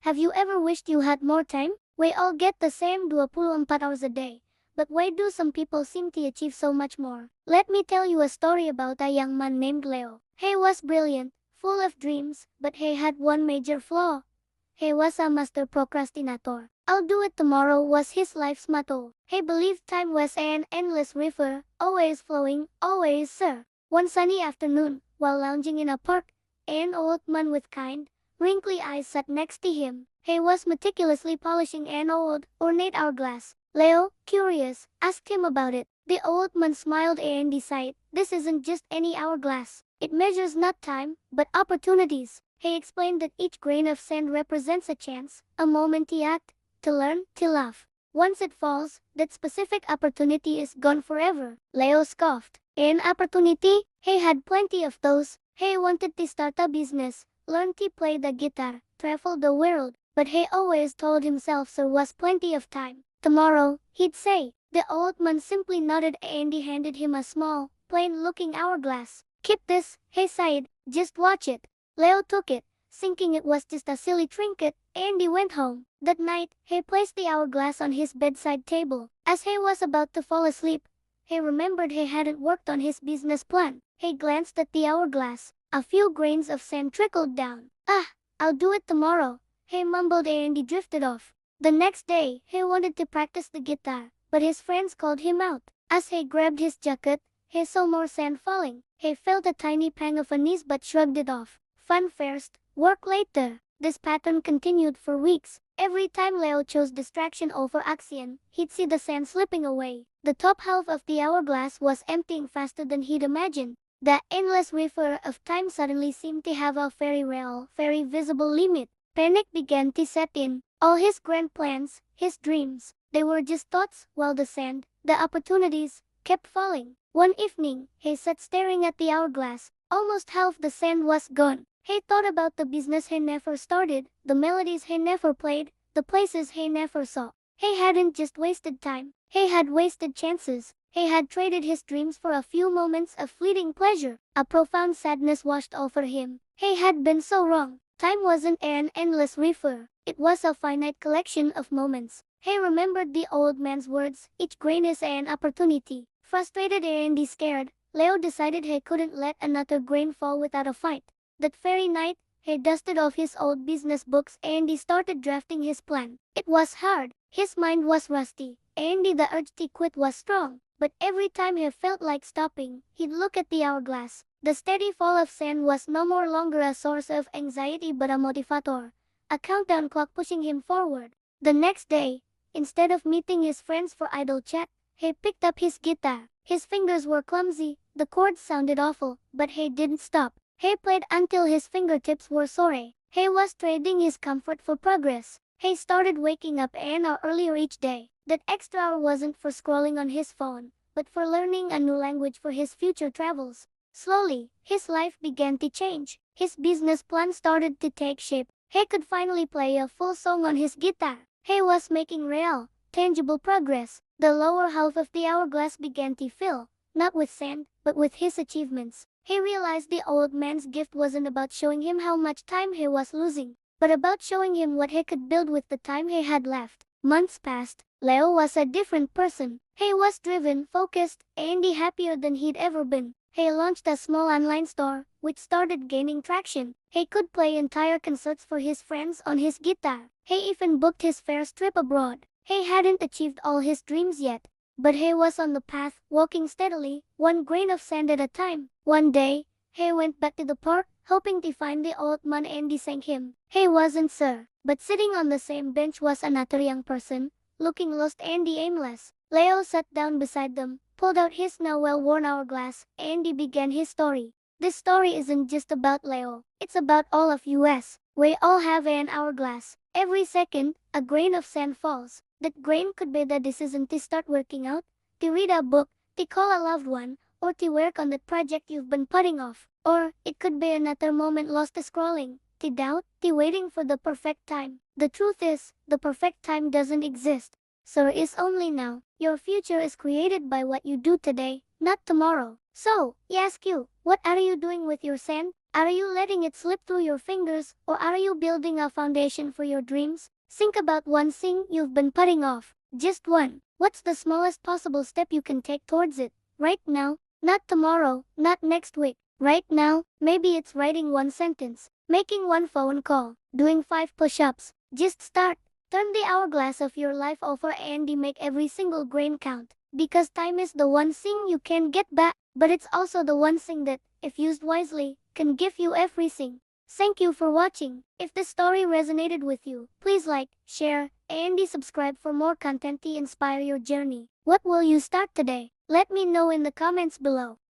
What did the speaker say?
Have you ever wished you had more time? We all get the same 24 hours a day. But why do some people seem to achieve so much more? Let me tell you a story about a young man named Leo. He was brilliant, full of dreams, but he had one major flaw. He was a master procrastinator. I'll do it tomorrow was his life's motto. He believed time was an endless river, always flowing, always sir. One sunny afternoon, while lounging in a park, an old man with kind, wrinkly eyes sat next to him. He was meticulously polishing an old, ornate hourglass. Leo, curious, asked him about it. The old man smiled and sighed. This isn't just any hourglass. It measures not time, but opportunities. He explained that each grain of sand represents a chance, a moment to act, to learn, to laugh. Once it falls, that specific opportunity is gone forever. Leo scoffed. An opportunity? He had plenty of those. He wanted to start a business, learn to play the guitar, travel the world, but he always told himself there was plenty of time. Tomorrow, he'd say. The old man simply nodded and he handed him a small, plain-looking hourglass. Keep this, he sighed. Just watch it. Leo took it, thinking it was just a silly trinket, and he went home. That night, he placed the hourglass on his bedside table. As he was about to fall asleep, he remembered he hadn't worked on his business plan. He glanced at the hourglass. A few grains of sand trickled down. I'll do it tomorrow, he mumbled and he drifted off. The next day, he wanted to practice the guitar, but his friends called him out. As he grabbed his jacket, he saw more sand falling. He felt a tiny pang of unease but shrugged it off. Fun first, work later. This pattern continued for weeks. Every time Leo chose distraction over action, he'd see the sand slipping away. The top half of the hourglass was emptying faster than he'd imagined. The endless river of time suddenly seemed to have a very real, very visible limit. Panic began to set in. All his grand plans, his dreams, they were just thoughts, while the sand, the opportunities, kept falling. One evening, he sat staring at the hourglass. Almost half the sand was gone. He thought about the business he never started, the melodies he never played, the places he never saw. He hadn't just wasted time. He had wasted chances. He had traded his dreams for a few moments of fleeting pleasure. A profound sadness washed over him. He had been so wrong. Time wasn't an endless river. It was a finite collection of moments. He remembered the old man's words, each grain is an opportunity. Frustrated and scared, Leo decided he couldn't let another grain fall without a fight. That very night, he dusted off his old business books and he started drafting his plan. It was hard. His mind was rusty, and the urge to quit was strong. But every time he felt like stopping, he'd look at the hourglass. The steady fall of sand was no more longer a source of anxiety but a motivator, a countdown clock pushing him forward. The next day, instead of meeting his friends for idle chat, he picked up his guitar. His fingers were clumsy, the chords sounded awful, but he didn't stop. He played until his fingertips were sore. He was trading his comfort for progress. He started waking up an hour earlier each day. That extra hour wasn't for scrolling on his phone, but for learning a new language for his future travels. Slowly, his life began to change. His business plan started to take shape. He could finally play a full song on his guitar. He was making real, tangible progress. The lower half of the hourglass began to fill, not with sand, but with his achievements. He realized the old man's gift wasn't about showing him how much time he was losing, but about showing him what he could build with the time he had left. Months passed. Leo was a different person. He was driven, focused, and happier than he'd ever been. He launched a small online store, which started gaining traction. He could play entire concerts for his friends on his guitar. He even booked his first trip abroad. He hadn't achieved all his dreams yet, but he was on the path, walking steadily, one grain of sand at a time. One day, he went back to the park, hoping to find the old man and thank him. He wasn't sure, but sitting on the same bench was another young person, looking lost and aimless. Leo sat down beside them, pulled out his now well-worn hourglass, and he began his story. This story isn't just about Leo, it's about all of us. We all have an hourglass. Every second, a grain of sand falls. That grain could be the decision to start working out, to read a book, to call a loved one, or to work on that project you've been putting off. Or, it could be another moment lost to scrolling, to doubt, to waiting for the perfect time. The truth is, the perfect time doesn't exist. So is only now. Your future is created by what you do today, not tomorrow. So, I ask you, what are you doing with your sand? Are you letting it slip through your fingers, or are you building a foundation for your dreams? Think about one thing you've been putting off. Just one. What's the smallest possible step you can take towards it? Right now. Not tomorrow, not next week. Right now. Maybe it's writing one sentence, making one phone call, doing 5 push-ups. Just start. Turn the hourglass of your life over and make every single grain count. Because time is the one thing you can get back, but it's also the one thing that, if used wisely, can give you everything. Thank you for watching. If this story resonated with you, please like, share, and subscribe for more content to inspire your journey. What will you start today? Let me know in the comments below.